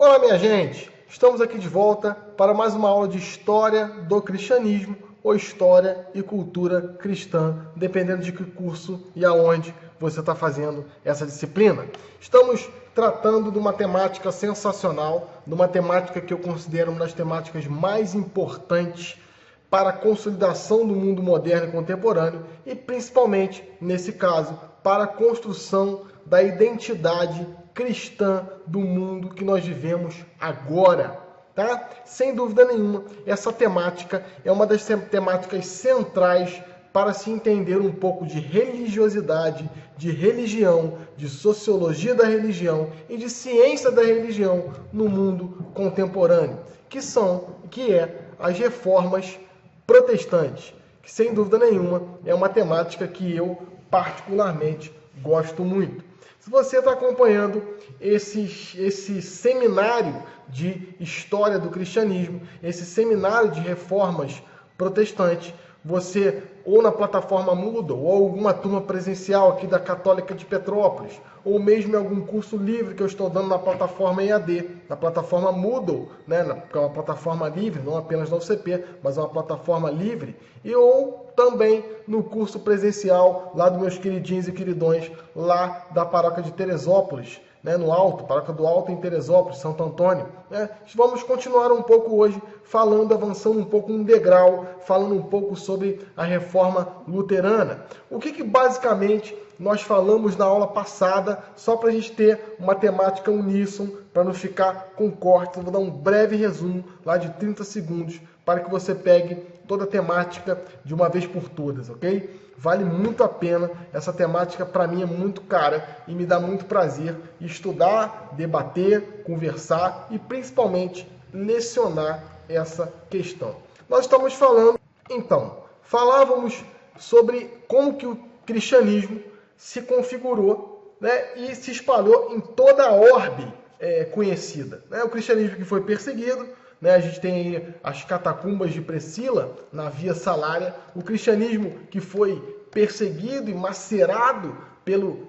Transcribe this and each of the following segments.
Olá, minha gente! Estamos aqui de volta para mais uma aula de História do Cristianismo ou História e Cultura Cristã, dependendo de que curso e aonde você está fazendo essa disciplina. Estamos tratando de uma temática sensacional, de uma temática que eu considero uma das temáticas mais importantes para a consolidação do mundo moderno e contemporâneo e, principalmente, nesse caso, para a construção da identidade cristã do mundo que nós vivemos agora, tá? Sem dúvida nenhuma, essa temática é uma das temáticas centrais para se entender um pouco de religiosidade, de religião, de sociologia da religião e de ciência da religião no mundo contemporâneo, que é as reformas protestantes, que sem dúvida nenhuma é uma temática que eu particularmente gosto muito. Se você está acompanhando esse seminário de história do cristianismo, esse seminário de reformas protestantes, você ou na plataforma Moodle, ou alguma turma presencial aqui da Católica de Petrópolis, ou mesmo em algum curso livre que eu estou dando na plataforma EAD, na plataforma Moodle, né, que é uma plataforma livre, não apenas da UCP, mas é uma plataforma livre, e ou também no curso presencial lá dos meus queridinhos e queridões, lá da paróquia de Teresópolis, né, no Alto, paróquia do Alto em Teresópolis, Santo Antônio. Né? Vamos continuar um pouco hoje avançando um pouco um degrau, falando um pouco sobre a reforma luterana. O que basicamente nós falamos na aula passada, só para a gente ter uma temática uníssono, para não ficar com cortes. Eu vou dar um breve resumo lá de 30 segundos, para que você pegue toda a temática de uma vez por todas, ok? Vale muito a pena, essa temática para mim é muito cara e me dá muito prazer estudar, debater, conversar e principalmente lecionar essa questão. Nós estamos falando, então, falávamos sobre como que o cristianismo se configurou, né, e se espalhou em toda a orbe conhecida. Né? O cristianismo que foi perseguido, né? A gente tem aí as catacumbas de Priscila na Via Salária, o cristianismo que foi perseguido e macerado pelo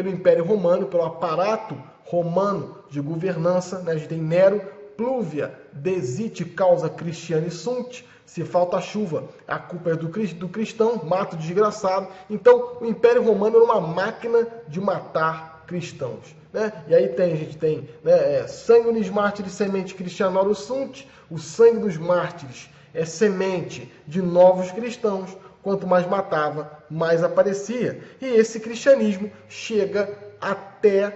Império Romano, pelo aparato romano de governança. Né? A gente tem Nero, Plúvia, desite causa Christiane sunt, se falta chuva, a culpa é do cristão, mata o desgraçado. Então, o Império Romano era uma máquina de matar cristãos. Né? E aí a gente tem, né, sangue nos mártires, semente Christianorum sunt, o sangue dos mártires é semente de novos cristãos, quanto mais matava, mais aparecia. E esse cristianismo chega até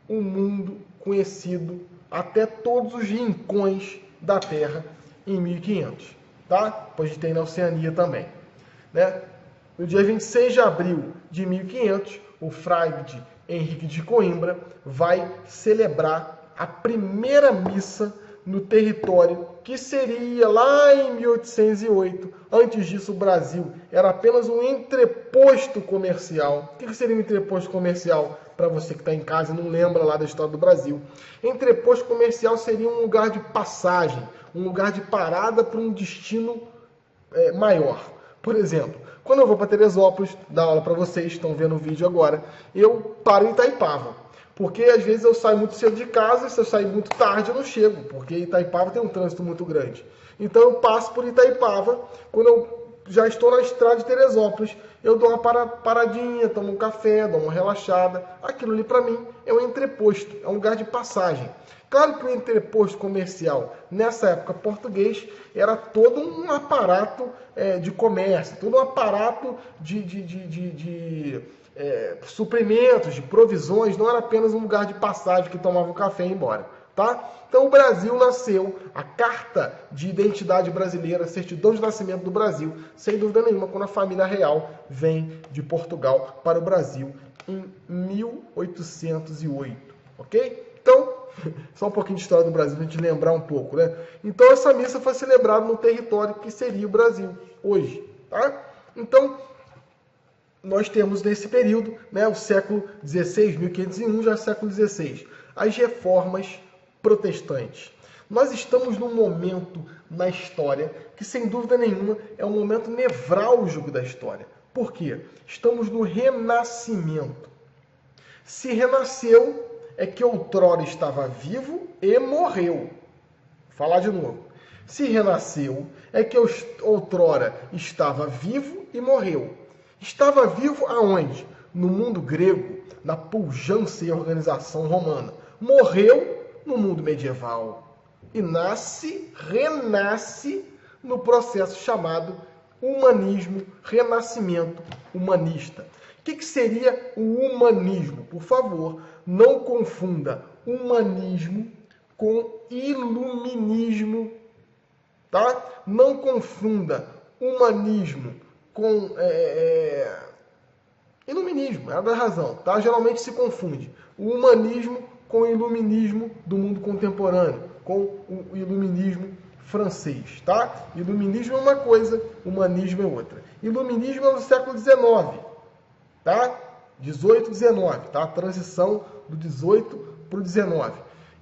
o mundo conhecido, até todos os rincões da Terra em 1500. Tá? Depois a gente tem na Oceania também. Né? No dia 26 de abril de 1500, o frade Henrique de Coimbra vai celebrar a primeira missa no território que seria lá em 1808. Antes disso, o Brasil era apenas um entreposto comercial. O que seria um entreposto comercial? Para você que está em casa e não lembra lá da história do Brasil. Entreposto comercial seria um lugar de passagem, um lugar de parada para um destino maior. Por exemplo, quando eu vou para Teresópolis, dar aula para vocês, estão vendo o vídeo agora, eu paro em Itaipava. Porque às vezes eu saio muito cedo de casa e se eu sair muito tarde eu não chego, porque Itaipava tem um trânsito muito grande. Então eu passo por Itaipava, quando eu já estou na estrada de Teresópolis, eu dou uma paradinha, tomo um café, dou uma relaxada. Aquilo ali para mim é um entreposto, é um lugar de passagem. Claro que o entreposto comercial, nessa época português, era todo um aparato de comércio, todo um aparato de suprimentos, de provisões, não era apenas um lugar de passagem que tomava um café e ia embora. Tá? Então o Brasil nasceu, a Carta de Identidade Brasileira, a certidão de nascimento do Brasil, sem dúvida nenhuma, quando a família real vem de Portugal para o Brasil em 1808. Ok? Então, só um pouquinho de história do Brasil, para a gente lembrar um pouco. Né? Então essa missa foi celebrada no território que seria o Brasil hoje. Tá? Então, nós temos nesse período, né, o século XVI, 1501, já século XVI, as reformas protestantes. Nós estamos num momento na história que, sem dúvida nenhuma, é um momento nevrálgico da história. Por quê? Estamos no Renascimento. Se renasceu é que outrora estava vivo e morreu. Vou falar de novo. Se renasceu, é que outrora estava vivo e morreu. Estava vivo aonde? No mundo grego, na pujança e organização romana. Morreu no mundo medieval. E renasce no processo chamado humanismo, renascimento humanista. O que seria o humanismo? Por favor, não confunda humanismo com iluminismo, tá? Não confunda humanismo com iluminismo, é da razão, tá? Geralmente se confunde o humanismo com o iluminismo do mundo contemporâneo, com o iluminismo francês, tá? Iluminismo é uma coisa, humanismo é outra. Iluminismo é do século XIX, tá? 18 e 19, tá? A transição do 18 para o 19.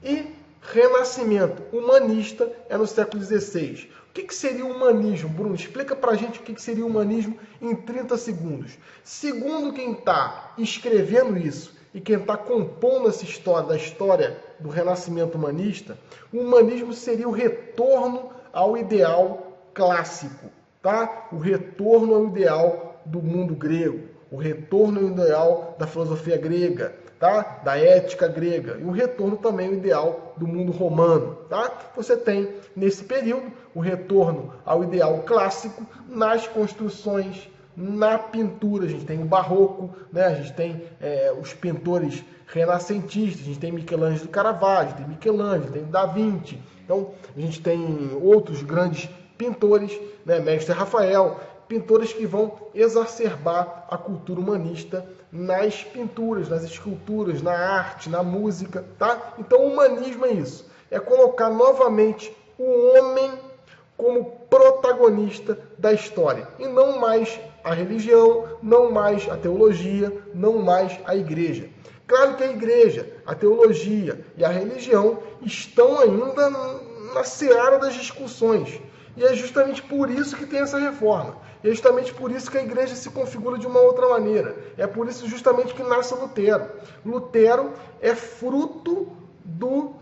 E renascimento humanista é no século XVI. O que seria o humanismo, Bruno? Explica pra gente o que seria o humanismo em 30 segundos. Segundo quem está escrevendo isso e quem está compondo essa história, da história do renascimento humanista, o humanismo seria o retorno ao ideal clássico, tá? O retorno ao ideal do mundo grego, o retorno ao ideal da filosofia grega, tá? Da ética grega, e o retorno também ao ideal do mundo romano, tá? Você tem, nesse período, o retorno ao ideal clássico nas construções, na pintura. A gente tem o barroco, né? A gente tem os pintores renascentistas, a gente tem Michelangelo Caravaggio, tem Michelangelo, tem Da Vinci. Então, a gente tem outros grandes pintores, né? Mestre Rafael, pintores que vão exacerbar a cultura humanista nas pinturas, nas esculturas, na arte, na música, tá? Então, o humanismo é isso, é colocar novamente o homem como protagonista da história, e não mais a religião, não mais a teologia, não mais a igreja. Claro que a igreja, a teologia e a religião estão ainda na seara das discussões, e é justamente por isso que tem essa reforma. E é justamente por isso que a igreja se configura de uma outra maneira. É por isso justamente que nasce Lutero. Lutero é fruto do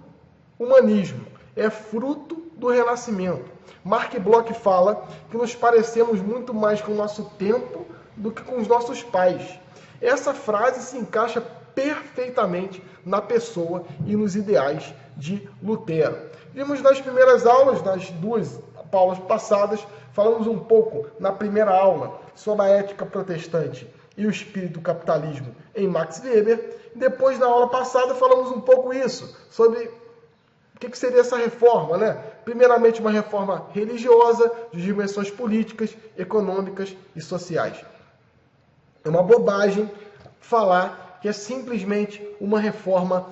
humanismo, é fruto do renascimento. Mark Bloch fala que nos parecemos muito mais com o nosso tempo do que com os nossos pais. Essa frase se encaixa perfeitamente na pessoa e nos ideais de Lutero. Vimos nas primeiras aulas, nas duas aulas passadas, falamos um pouco na primeira aula sobre a ética protestante e o espírito do capitalismo em Max Weber. Depois, na aula passada, falamos um pouco isso, sobre o que seria essa reforma, né? Primeiramente, uma reforma religiosa, de dimensões políticas, econômicas e sociais. É uma bobagem falar que é simplesmente uma reforma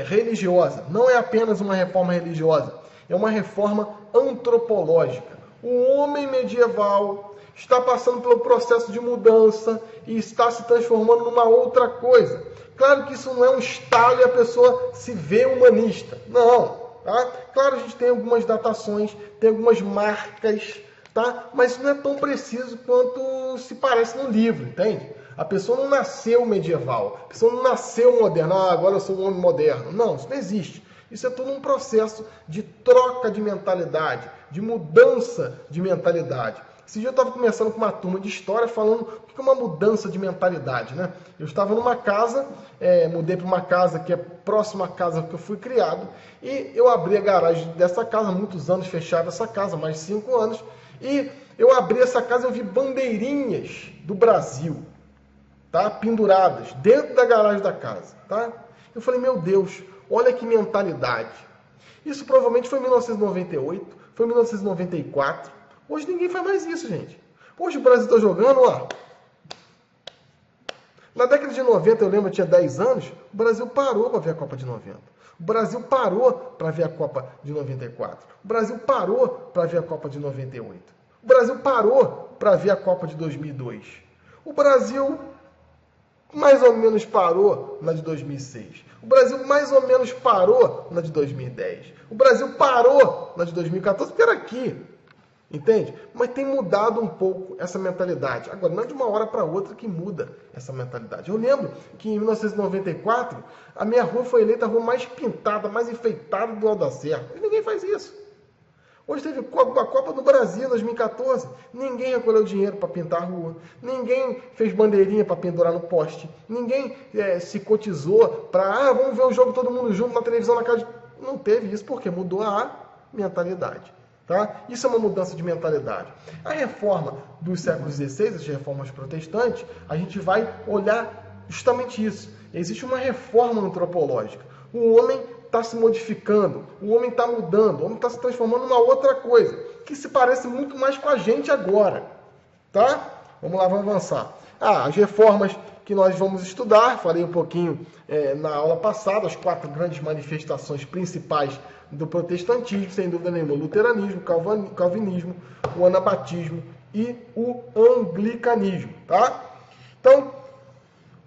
religiosa. Não é apenas uma reforma religiosa, é uma reforma antropológica. O homem medieval está passando pelo processo de mudança e está se transformando numa outra coisa. Claro que isso não é um estalo e a pessoa se vê humanista. Não, tá? Claro, a gente tem algumas datações, tem algumas marcas, tá? Mas isso não é tão preciso quanto se parece no livro, entende? A pessoa não nasceu medieval, a pessoa não nasceu moderna. Ah, agora eu sou um homem moderno. Não, isso não existe. Isso é todo um processo de troca de mentalidade, de mudança de mentalidade. Esse dia eu estava conversando com uma turma de história falando o que é uma mudança de mentalidade, né? Eu estava numa casa, mudei para uma casa que é próxima à casa que eu fui criado, e eu abri a garagem dessa casa, muitos anos fechada essa casa, mais de 5 anos, e eu abri essa casa e eu vi bandeirinhas do Brasil, tá? Penduradas dentro da garagem da casa, tá? Eu falei, meu Deus, olha que mentalidade. Isso provavelmente foi em 1998, foi em 1994. Hoje ninguém faz mais isso, gente. Hoje o Brasil está jogando, ó. Na década de 90, eu lembro, eu tinha 10 anos, o Brasil parou para ver a Copa de 90. O Brasil parou para ver a Copa de 94. O Brasil parou para ver a Copa de 98. O Brasil parou para ver a Copa de 2002. O Brasil mais ou menos parou na de 2006. O Brasil mais ou menos parou na de 2010. O Brasil parou na de 2014, porque era aqui. Entende? Mas tem mudado um pouco essa mentalidade. Agora, não é de uma hora para outra que muda essa mentalidade. Eu lembro que em 1994, a minha rua foi eleita a rua mais pintada, mais enfeitada do Alto da Serra. E ninguém faz isso. Hoje teve a Copa do Brasil, 2014. Ninguém recolheu dinheiro para pintar a rua. Ninguém fez bandeirinha para pendurar no poste. Ninguém se cotizou para, vamos ver o jogo todo mundo junto na televisão, na casa. Não teve isso porque mudou a mentalidade. Tá? Isso é uma mudança de mentalidade. A reforma dos séculos XVI, as reformas protestantes, a gente vai olhar justamente isso. Existe uma reforma antropológica. O homem está se modificando, o homem está mudando, o homem está se transformando em uma outra coisa, que se parece muito mais com a gente agora. Tá? Vamos lá, vamos avançar. As reformas que nós vamos estudar, falei um pouquinho na aula passada, as 4 grandes manifestações principais do protestantismo, sem dúvida nenhuma, o luteranismo, o calvinismo, o anabatismo e o anglicanismo. Tá? Então,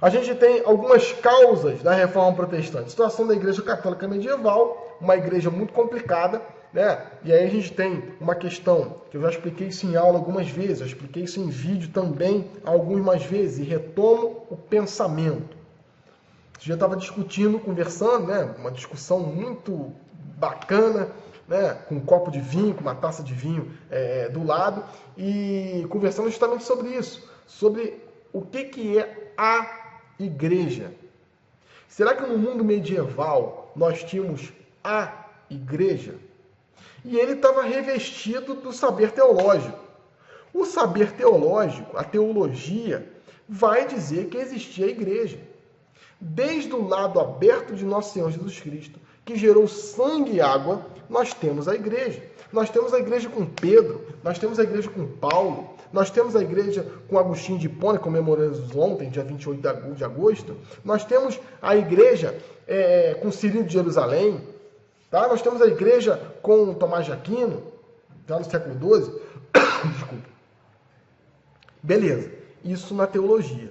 a gente tem algumas causas da reforma protestante. Situação da igreja católica medieval, uma igreja muito complicada, né? E aí a gente tem uma questão, que eu já expliquei isso em aula algumas vezes, eu expliquei isso em vídeo também algumas vezes, e retomo o pensamento. Eu já estava discutindo, conversando, né? Uma discussão muito bacana, né? Com um copo de vinho, com uma taça de vinho do lado, e conversando justamente sobre isso, sobre o que é a igreja. Será que no mundo medieval nós tínhamos a igreja? E ele estava revestido do saber teológico. O saber teológico, a teologia, vai dizer que existia a igreja. Desde o lado aberto de nosso Senhor Jesus Cristo, que gerou sangue e água, nós temos a igreja. Nós temos a igreja com Pedro, nós temos a igreja com Paulo, nós temos a igreja com Agostinho de Hipona, comemoramos ontem, dia 28 de agosto. Nós temos a igreja com Cirilo de Jerusalém. Tá? Nós temos a igreja com Tomás de Aquino, já no século XII. Desculpa. Beleza, isso na teologia.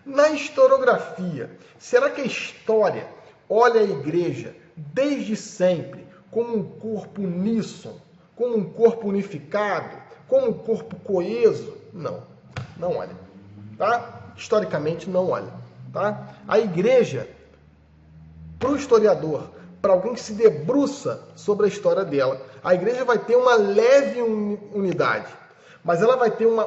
Na historiografia, será que a história olha a igreja desde sempre como um corpo uníssono, como um corpo unificado, como um corpo coeso? Não, não olha. Tá? Historicamente não olha. Tá? A igreja, para o historiador, para alguém que se debruça sobre a história dela, a igreja vai ter uma leve unidade, mas ela vai ter uma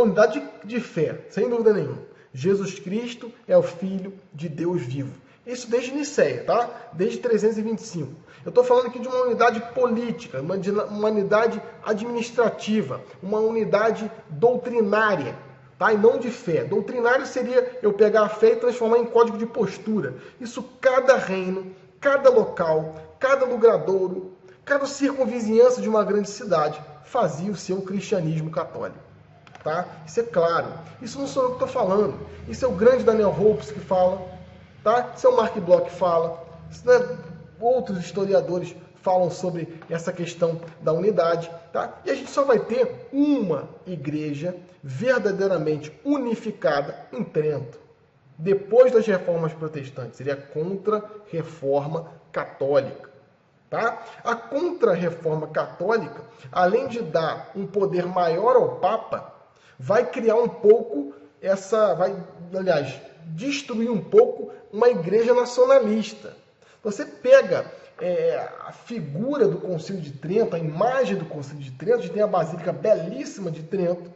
unidade de fé, sem dúvida nenhuma. Jesus Cristo é o Filho de Deus vivo. Isso desde Nicéia, tá? Desde 325. Eu estou falando aqui de uma unidade política, uma unidade administrativa, uma unidade doutrinária, tá? E não de fé. Doutrinário seria eu pegar a fé e transformar em código de postura. Isso cada reino, cada local, cada lugradouro, cada circunvizinhança de uma grande cidade fazia o seu cristianismo católico. Tá? Isso é claro. Isso não sou eu que estou falando. Isso é o grande Daniel Hopes que fala. Tá? Isso é o Mark Bloch que fala. Isso, né? Outros historiadores falam sobre essa questão da unidade. Tá? E a gente só vai ter uma igreja verdadeiramente unificada em Trento. Depois das reformas protestantes. Seria a Contra-Reforma Católica. Tá? A Contra-Reforma Católica, além de dar um poder maior ao Papa, vai criar um pouco destruir um pouco uma igreja nacionalista. Você pega a figura do Concílio de Trento, a imagem do Concílio de Trento, a gente tem a Basílica belíssima de Trento,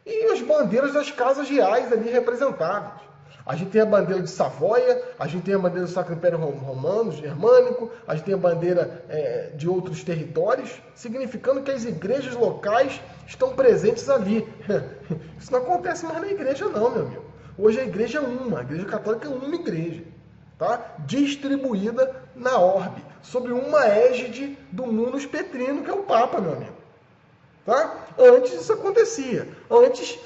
e as bandeiras das casas reais ali representadas. A gente tem a bandeira de Savoia, a gente tem a bandeira do Sacro Império Romano, Germânico, a gente tem a bandeira de outros territórios, significando que as igrejas locais estão presentes ali. Isso não acontece mais na igreja não, meu amigo. Hoje a igreja é uma, a igreja católica é uma igreja, tá? Distribuída na orbe, sob uma égide do munus petrino, que é o Papa, meu amigo. Tá? Antes isso acontecia. Antes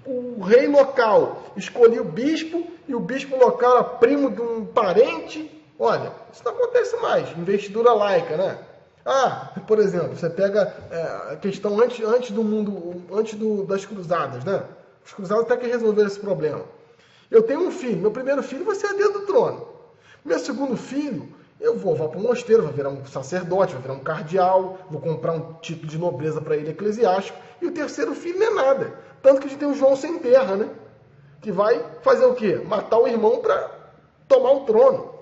o rei local escolhia o bispo e o bispo local era primo de um parente. Olha, isso não acontece mais. Investidura laica, né? Por exemplo, você pega a questão antes das cruzadas, né? Os cruzados até que resolveram esse problema. Eu tenho um filho, meu primeiro filho vai ser herdeiro do trono. Meu segundo filho, Eu vou para o mosteiro, vou virar um sacerdote, vou virar um cardeal, vou comprar um título de nobreza para ele eclesiástico, e o terceiro filho não é nada. Tanto que a gente tem o João sem terra, né? Que vai fazer o quê? Matar o irmão para tomar o trono.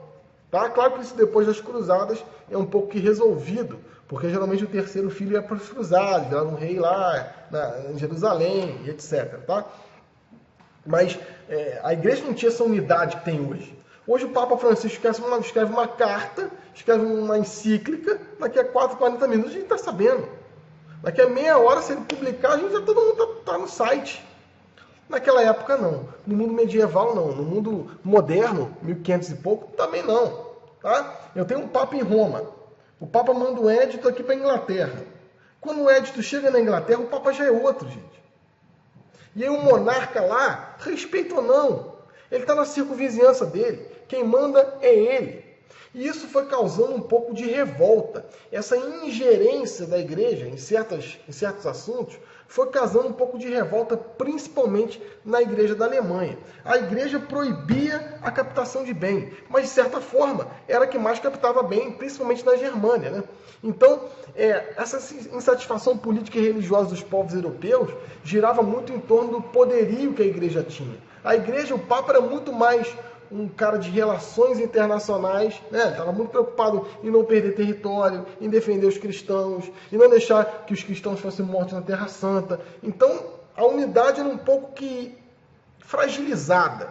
Tá? Claro que isso depois das cruzadas é um pouco que resolvido, porque geralmente o terceiro filho ia para os cruzados, virava um rei lá em Jerusalém, e etc. Tá? Mas a igreja não tinha essa unidade que tem hoje. Hoje o Papa Francisco escreve uma carta, escreve uma encíclica, daqui a 40 minutos a gente está sabendo. Daqui a meia hora, se ele publicar, todo mundo está no site. Naquela época, não. No mundo medieval, não. No mundo moderno, 1500 e pouco, também não. Tá? Eu tenho um Papa em Roma. O Papa manda um édito aqui para a Inglaterra. Quando o édito chega na Inglaterra, o Papa já é outro, gente. E aí o monarca lá, respeita ou não, ele está na circunvizinhança dele. Quem manda é ele. E isso foi causando um pouco de revolta. Essa ingerência da igreja em certos assuntos foi causando um pouco de revolta, principalmente na igreja da Alemanha. A igreja proibia a captação de bem, mas de certa forma era a que mais captava bem, principalmente na Germânia, né? Então, essa insatisfação política e religiosa dos povos europeus girava muito em torno do poderio que a igreja tinha. A igreja, o Papa era muito mais um cara de relações internacionais, né? Estava muito preocupado em não perder território, em defender os cristãos, em não deixar que os cristãos fossem mortos na Terra Santa. Então, a unidade era um pouco que fragilizada.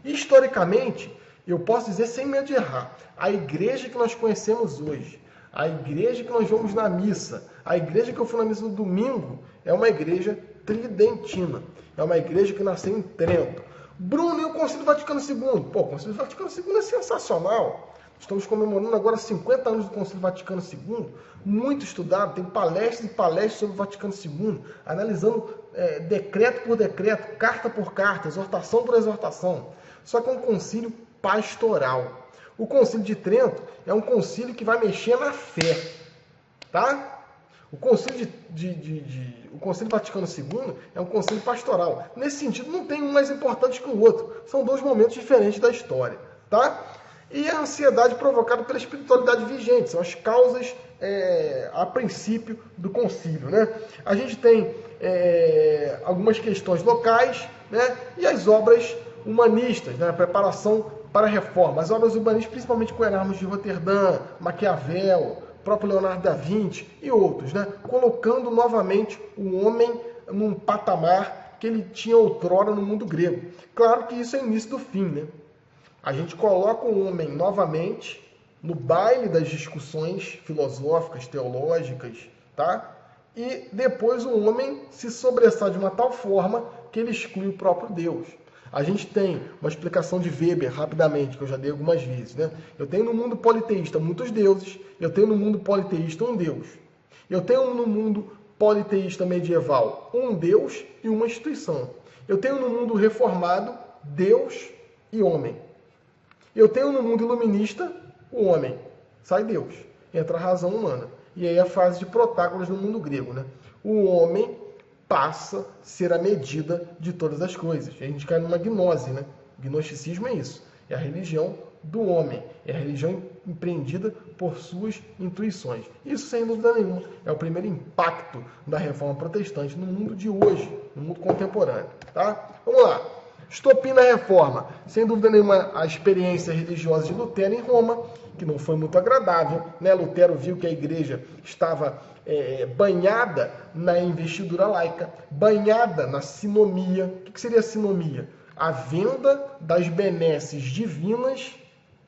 E, historicamente, eu posso dizer sem medo de errar, a igreja que nós conhecemos hoje, a igreja que nós vamos na missa, a igreja que eu fui na missa no domingo, é uma igreja tridentina. É uma igreja que nasceu em Trento. Bruno, e o Concílio Vaticano II? Pô, o Concílio Vaticano II é sensacional. Estamos comemorando agora 50 anos do Concílio Vaticano II. Muito estudado, tem palestras e palestras sobre o Vaticano II, analisando decreto por decreto, carta por carta, exortação por exortação. Só que é um concílio pastoral. O Concílio de Trento é um concílio que vai mexer na fé. Tá? O Concílio o Concílio Vaticano II é um concílio pastoral. Nesse sentido, não tem um mais importante que o outro. São dois momentos diferentes da história. Tá? E a ansiedade provocada pela espiritualidade vigente. São as causas, a princípio, do concílio. Né? A gente tem algumas questões locais, né? E as obras humanistas, né? A preparação para a reforma. As obras humanistas, principalmente com Erasmo de Roterdã, Maquiavel, próprio Leonardo da Vinci e outros, né? Colocando novamente o homem num patamar que ele tinha outrora no mundo grego. Claro que isso é o início do fim, né? A gente coloca o homem novamente no baile das discussões filosóficas, teológicas, tá? E depois o homem se sobressai de uma tal forma que ele exclui o próprio Deus. A gente tem uma explicação de Weber, rapidamente, que eu já dei algumas vezes, né? Eu tenho no mundo politeísta muitos deuses, eu tenho no mundo politeísta um Deus. Eu tenho no mundo politeísta medieval um Deus e uma instituição. Eu tenho no mundo reformado Deus e homem. Eu tenho no mundo iluminista o homem. Sai Deus. Entra a razão humana. E aí a fase de Protágoras no mundo grego, né? O homem passa a ser a medida de todas as coisas. A gente cai numa gnose, né? O gnosticismo é isso. É a religião do homem. É a religião empreendida por suas intuições. Isso, sem dúvida nenhuma, é o primeiro impacto da reforma protestante no mundo de hoje, no mundo contemporâneo. Tá? Vamos lá. Estopim da reforma. Sem dúvida nenhuma, a experiência religiosa de Lutero em Roma, que não foi muito agradável, né? Lutero viu que a igreja estava banhada na investidura laica, banhada na sinomia. O que seria a sinomia? A venda das benesses divinas,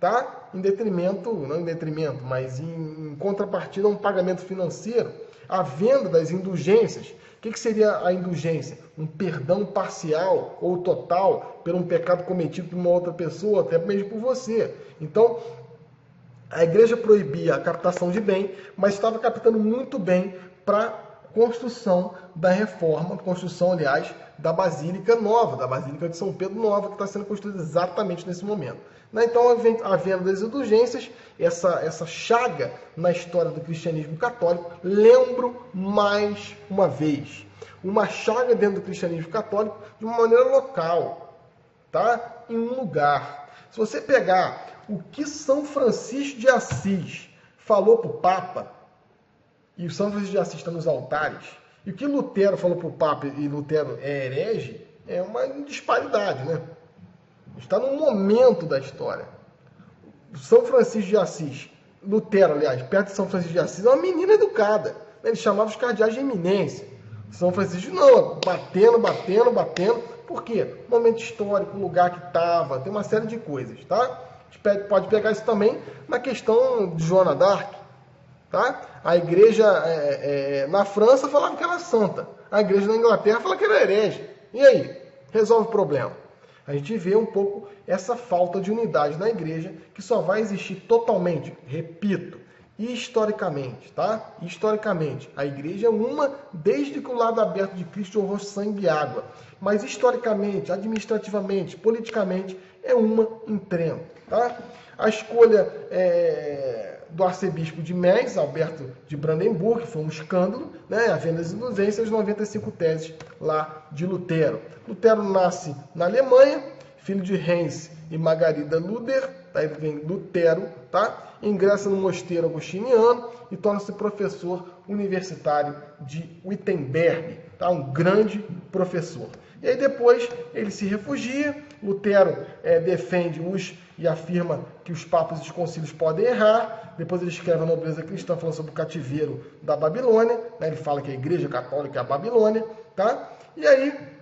tá? Em detrimento, não em detrimento, mas em contrapartida a um pagamento financeiro, a venda das indulgências. O que seria a indulgência? Um perdão parcial ou total por um pecado cometido por uma outra pessoa, até mesmo por você. Então, a igreja proibia a captação de bem, mas estava captando muito bem para a construção da reforma, construção, aliás, da Basílica Nova, da Basílica de São Pedro Nova, que está sendo construída exatamente nesse momento. Então, a venda das indulgências, essa chaga na história do cristianismo católico, lembro mais uma vez, uma chaga dentro do cristianismo católico de uma maneira local, tá? Em um lugar. Se você pegar o que São Francisco de Assis falou para o Papa, e o São Francisco de Assis está nos altares, e o que Lutero falou para o Papa, e Lutero é herege, é uma disparidade, né? Está num momento da história. São Francisco de Assis, Lutero, aliás, perto de São Francisco de Assis, é uma menina educada. Ele chamava os cardeais de eminência. São Francisco, não, batendo. Por quê? Momento histórico, o lugar que estava, tem uma série de coisas, tá? A gente pode pegar isso também na questão de Joana d'Arc, tá? A igreja na França falava que era santa. A igreja na Inglaterra falava que era herege. E aí? Resolve o problema. A gente vê um pouco essa falta de unidade na igreja, que só vai existir totalmente, repito, historicamente, tá? Historicamente, a igreja é uma desde que o lado aberto de Cristo jorrou sangue e água. Mas historicamente, administrativamente, politicamente, é uma em treno, tá? A escolha do arcebispo de Metz, Alberto de Brandenburg, foi um escândalo, né? Havendo as indulgências, 95 teses lá de Lutero. Lutero nasce na Alemanha, filho de Heinz e Margarida Luder, daí vem Lutero, tá? Ingressa no mosteiro agostiniano e torna-se professor universitário de Wittenberg, tá? Um grande professor. E aí depois ele se refugia, Lutero defende e afirma que os papas e os concílios podem errar. Depois ele escreve a Nobreza Cristã falando sobre o cativeiro da Babilônia, né? Ele fala que a igreja católica é a Babilônia, tá? E aí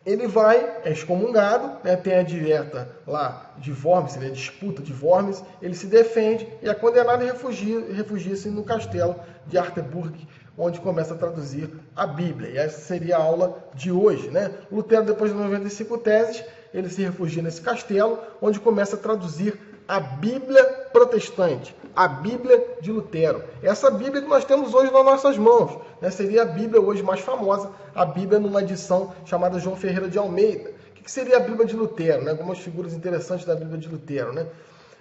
ele vai, é excomungado, né? Tem a direta lá de Worms, a disputa de Worms, ele se defende e é condenado e refugia-se no castelo de Arteburg, onde começa a traduzir a Bíblia. E essa seria a aula de hoje, né? Lutero, depois de 95 teses, ele se refugia nesse castelo, onde começa a traduzir a Bíblia protestante, a Bíblia de Lutero. Essa Bíblia que nós temos hoje nas nossas mãos, né? Seria a Bíblia hoje mais famosa, a Bíblia numa edição chamada João Ferreira de Almeida. O que seria a Bíblia de Lutero, né? Algumas figuras interessantes da Bíblia de Lutero, né?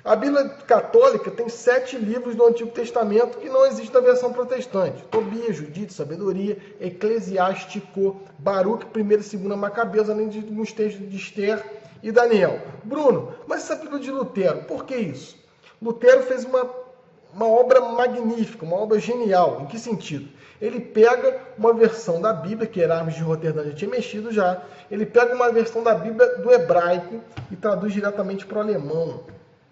A Bíblia católica tem 7 livros do Antigo Testamento que não existem na versão protestante. Tobias, Judite, Sabedoria, Eclesiástico, Baruque, 1ª e 2ª Macabeus, além de alguns textos de Esther e Daniel. Bruno, mas essa Bíblia de Lutero, por que isso? Lutero fez uma obra magnífica, uma obra genial. Em que sentido? Ele pega uma versão da Bíblia, que Hermes de Roterdã já tinha mexido já, ele pega uma versão da Bíblia do hebraico e traduz diretamente para o alemão,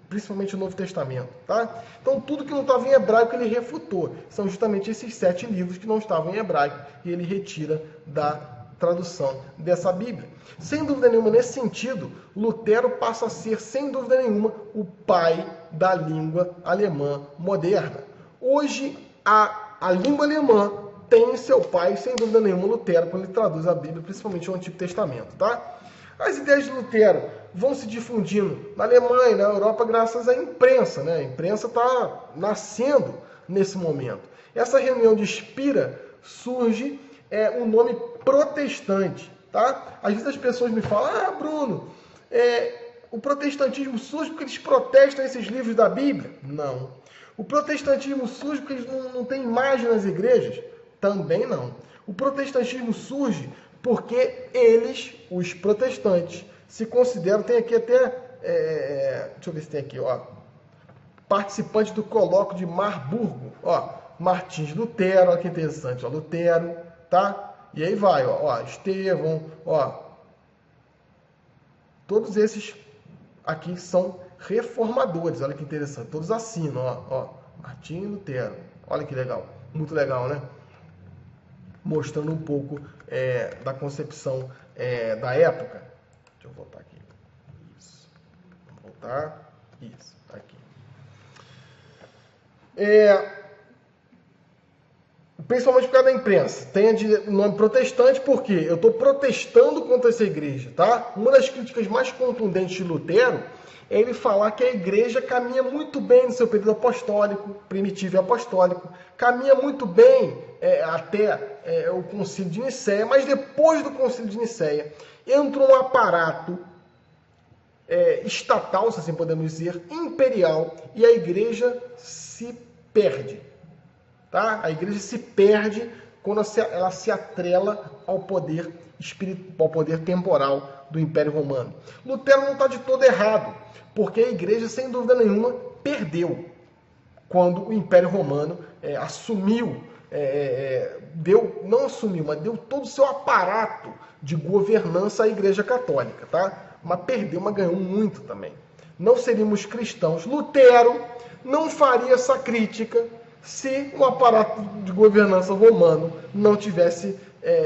principalmente o Novo Testamento, tá? Então, tudo que não estava em hebraico, ele refutou. São justamente esses 7 livros que não estavam em hebraico e ele retira da tradução dessa Bíblia. Sem dúvida nenhuma, nesse sentido, Lutero passa a ser, sem dúvida nenhuma, o pai da língua alemã moderna. Hoje, a língua alemã tem seu pai, sem dúvida nenhuma, Lutero, quando ele traduz a Bíblia, principalmente o Antigo Testamento, tá? As ideias de Lutero vão se difundindo na Alemanha e na Europa graças à imprensa, né? A imprensa está nascendo nesse momento. Essa reunião de Spira surge o nome protestante, tá? Às vezes as pessoas me falam, Bruno, o protestantismo surge porque eles protestam esses livros da Bíblia? Não. O protestantismo surge porque eles não têm imagem nas igrejas? Também não. O protestantismo surge porque eles, os protestantes, se consideram, tem aqui até, deixa eu ver se tem aqui, ó, participantes do colóquio de Marburgo, ó, Martins Lutero, olha que interessante, ó, Lutero, tá? E aí vai, ó, Estevão, ó, todos esses aqui são reformadores, olha que interessante, todos assinam, ó, Martim Lutero, olha que legal, muito legal, né? Mostrando um pouco da concepção da época. Deixa eu voltar aqui. Isso. Vamos voltar. Isso. Aqui. Principalmente por causa da imprensa. Tem o nome protestante porque eu estou protestando contra essa igreja, tá? Uma das críticas mais contundentes de Lutero é ele falar que a igreja caminha muito bem no seu período apostólico, primitivo e apostólico, caminha muito bem até o Concílio de Nicéia, mas depois do Concílio de Nicéia entra um aparato estatal, se assim podemos dizer, imperial, e a igreja se perde. Tá? A igreja se perde quando ela se atrela ao poder espiritual, ao poder temporal do Império Romano. Lutero não está de todo errado, porque a igreja, sem dúvida nenhuma, perdeu quando o Império Romano assumiu, não assumiu, mas deu todo o seu aparato de governança à Igreja Católica, tá? Mas perdeu, mas ganhou muito também. Não seríamos cristãos. Lutero não faria essa crítica se o aparato de governança romano não tivesse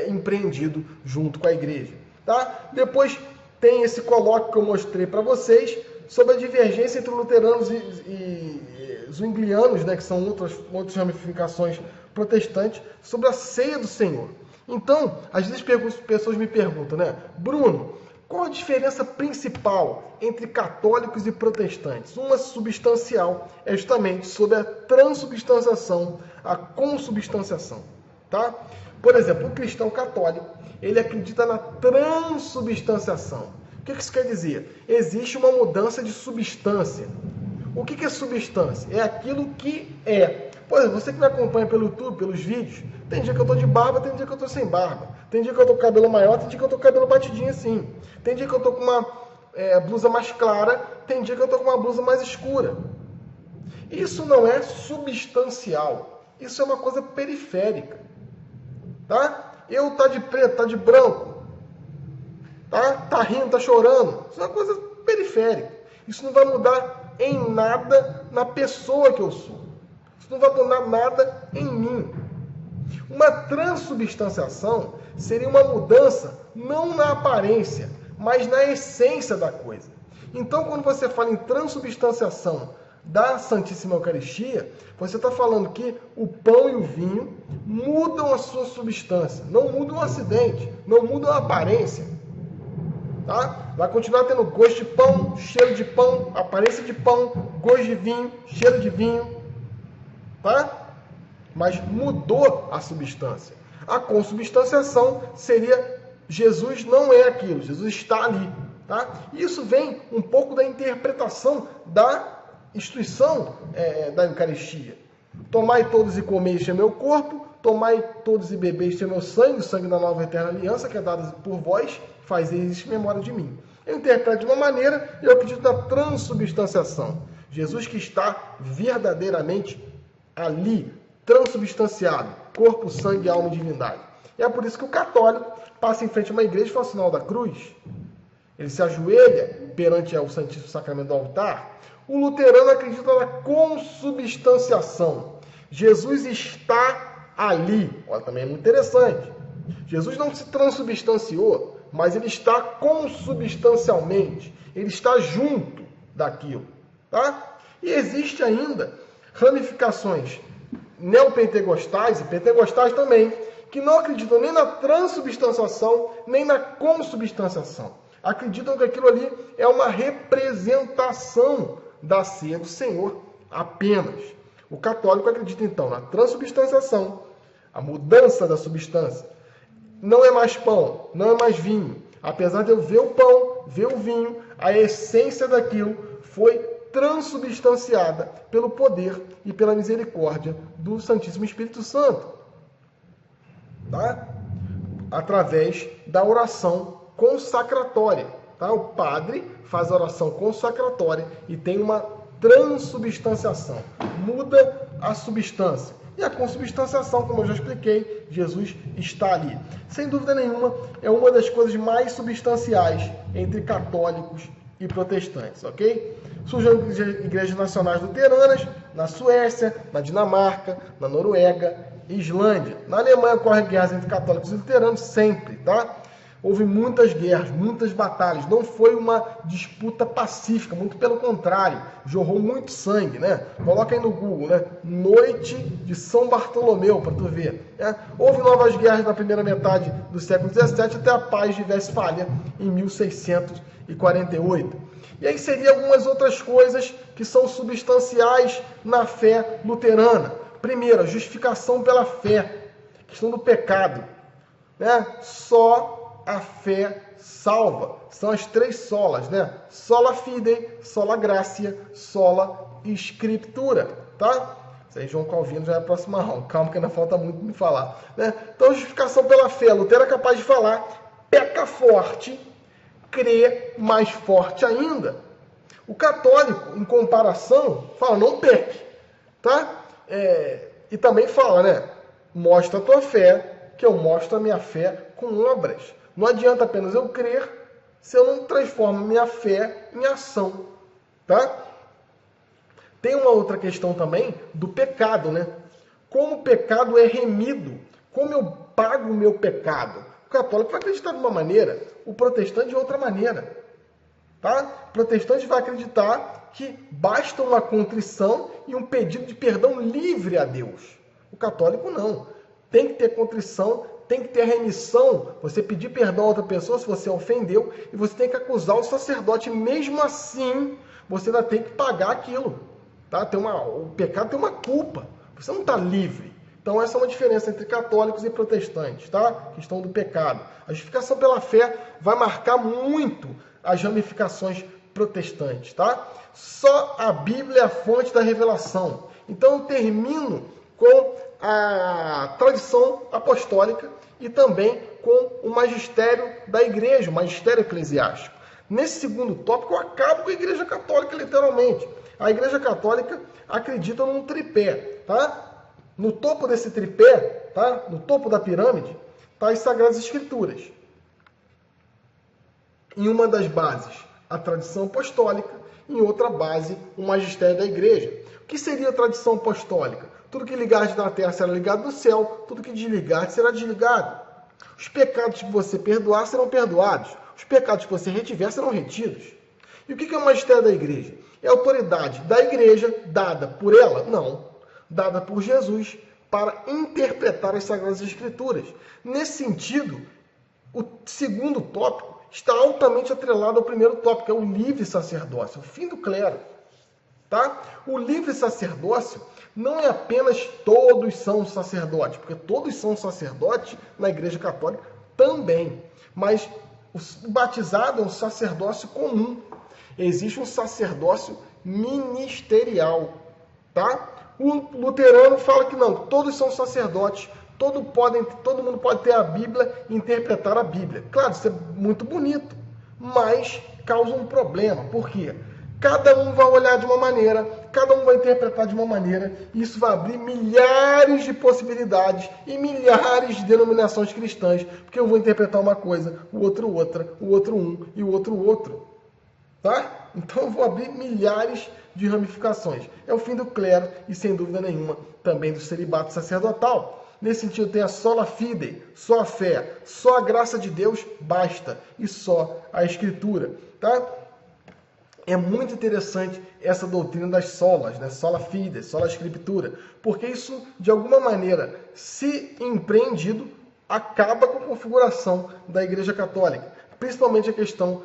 empreendido junto com a igreja. Tá? Depois tem esse colóquio que eu mostrei para vocês sobre a divergência entre luteranos e zwinglianos, né, que são outras ramificações protestantes, sobre a ceia do Senhor. Então, às vezes as pessoas me perguntam, né, Bruno, qual a diferença principal entre católicos e protestantes? Uma substancial é justamente sobre a transubstanciação, a consubstanciação. Tá? Por exemplo, o cristão católico, ele acredita na transubstanciação. O que isso quer dizer? Existe uma mudança de substância. O que é substância? É aquilo que é. Por exemplo, você que me acompanha pelo YouTube, pelos vídeos, tem dia que eu estou de barba, tem dia que eu estou sem barba. Tem dia que eu estou com cabelo maior, tem dia que eu estou com cabelo batidinho assim. Tem dia que eu estou com uma blusa mais clara, tem dia que eu estou com uma blusa mais escura. Isso não é substancial. Isso é uma coisa periférica. Tá? Eu tá de preto, tá de branco. Tá rindo, tá chorando. Isso é uma coisa periférica. Isso não vai mudar em nada na pessoa que eu sou. Isso não vai mudar nada em mim. Uma transubstanciação seria uma mudança não na aparência, mas na essência da coisa. Então, quando você fala em transubstanciação da Santíssima Eucaristia, você está falando que o pão e o vinho mudam a sua substância, não mudam o acidente, não mudam a aparência. Tá? Vai continuar tendo gosto de pão, cheiro de pão, aparência de pão, gosto de vinho, cheiro de vinho. Tá? Mas mudou a substância. A consubstanciação seria Jesus não é aquilo, Jesus está ali. Tá? Isso vem um pouco da interpretação da instituição da Eucaristia. Tomai todos e comei, este é meu corpo, tomai todos e bebei, este é meu sangue, o sangue da nova eterna aliança, que é dado por vós, fazeis em memória de mim. Eu interpreto de uma maneira, eu acredito na transubstanciação. Jesus que está verdadeiramente ali, transubstanciado, corpo, sangue, alma e divindade. E é por isso que o católico passa em frente a uma igreja e faz o sinal da cruz. Ele se ajoelha perante o Santíssimo Sacramento do altar. O luterano acredita na consubstanciação. Jesus está ali. Olha, também é muito interessante. Jesus não se transubstanciou, mas ele está consubstancialmente. Ele está junto daquilo. Tá? E existe ainda ramificações neopentecostais e pentecostais também, que não acreditam nem na transubstanciação, nem na consubstanciação. Acreditam que aquilo ali é uma representação da ceia do Senhor apenas. O católico acredita, então, na transubstanciação, a mudança da substância. Não é mais pão, não é mais vinho. Apesar de eu ver o pão, ver o vinho, a essência daquilo foi transubstanciada pelo poder e pela misericórdia do Santíssimo Espírito Santo. Tá? Através da oração consacratória. Tá? O padre faz a oração consacratória e tem uma transubstanciação. Muda a substância. E a consubstanciação, como eu já expliquei, Jesus está ali. Sem dúvida nenhuma, é uma das coisas mais substanciais entre católicos e protestantes, ok? Surgem igrejas nacionais luteranas na Suécia, na Dinamarca, na Noruega e Islândia. Na Alemanha ocorrem guerras entre católicos e luteranos sempre, tá? Houve muitas guerras, muitas batalhas. Não foi uma disputa pacífica, muito pelo contrário. Jorrou muito sangue, né? Coloca aí no Google, né? Noite de São Bartolomeu, para tu ver. Né? Houve novas guerras na primeira metade do século XVII até a Paz de Westfália em 1648. E aí seriam algumas outras coisas que são substanciais na fé luterana. Primeiro, a justificação pela fé. Questão do pecado. Né? Só a fé salva. São as três solas, né? Sola fide, sola gratia, sola scriptura, tá? Isso aí João Calvino já é a próxima aula. Calma que ainda falta muito me falar, né? Então, justificação pela fé. Lutero é capaz de falar, peca forte, crê mais forte ainda. O católico, em comparação, fala, não peque, tá? E também fala, né? Mostra a tua fé, que eu mostro a minha fé com obras. Não adianta apenas eu crer se eu não transformo minha fé em ação, tá? Tem uma outra questão também do pecado, né? Como o pecado é remido, como eu pago o meu pecado. O católico vai acreditar de uma maneira, o protestante de outra maneira. Tá? O protestante vai acreditar que basta uma contrição e um pedido de perdão livre a Deus. O católico não. Tem que ter contrição, tem que ter remissão. Você pedir perdão a outra pessoa se você ofendeu e você tem que acusar o sacerdote. Mesmo assim, você ainda tem que pagar aquilo. Tá? O pecado tem uma culpa. Você não está livre. Então essa é uma diferença entre católicos e protestantes. Tá? A questão do pecado. A justificação pela fé vai marcar muito as ramificações protestantes, tá? Só a Bíblia é a fonte da revelação. Então eu termino com a tradição apostólica e também com o magistério da igreja, o magistério eclesiástico. Nesse segundo tópico eu acabo com a igreja católica, literalmente. A igreja católica acredita num tripé, tá? No topo desse tripé, tá? No topo da pirâmide, tá as Sagradas Escrituras. Em uma das bases, a tradição apostólica, em outra base, o magistério da igreja. O que seria a tradição apostólica? Tudo que ligares na terra será ligado no céu, tudo que desligares será desligado. Os pecados que você perdoar serão perdoados, os pecados que você retiver serão retidos. E o que é o magistério da igreja? É a autoridade da igreja dada por ela? Não, dada por Jesus para interpretar as Sagradas Escrituras. Nesse sentido, o segundo tópico está altamente atrelado ao primeiro tópico, que é o livre sacerdócio, o fim do clero. Tá? O livre sacerdócio não é apenas todos são sacerdotes, porque todos são sacerdotes na Igreja Católica também, mas o batizado é um sacerdócio comum. Existe um sacerdócio ministerial. Tá? O luterano fala que não, todos são sacerdotes, todo mundo pode ter a Bíblia e interpretar a Bíblia. Claro, isso é muito bonito, mas causa um problema. Por quê? Cada um vai olhar de uma maneira, cada um vai interpretar de uma maneira, e isso vai abrir milhares de possibilidades e milhares de denominações cristãs, porque eu vou interpretar uma coisa, o outro outra, o outro um e o outro. Tá? Então eu vou abrir milhares de ramificações. É o fim do clero e, sem dúvida nenhuma, também do celibato sacerdotal. Nesse sentido, tem a sola fide, só a fé, só a graça de Deus basta, e só a Escritura. Tá? É muito interessante essa doutrina das solas, né? Sola fide, sola Escritura, porque isso, de alguma maneira, se empreendido, acaba com a configuração da Igreja Católica, principalmente a questão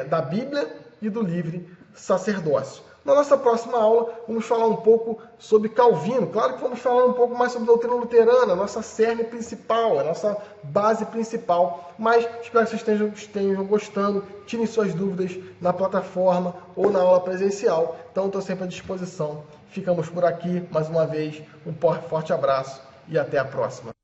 da Bíblia e do livre sacerdócio. Na nossa próxima aula, vamos falar um pouco sobre Calvino. Claro que vamos falar um pouco mais sobre a doutrina luterana, a nossa cerne principal, a nossa base principal. Mas espero que vocês estejam gostando. Tirem suas dúvidas na plataforma ou na aula presencial. Então, estou sempre à disposição. Ficamos por aqui. Mais uma vez, um forte abraço e até a próxima.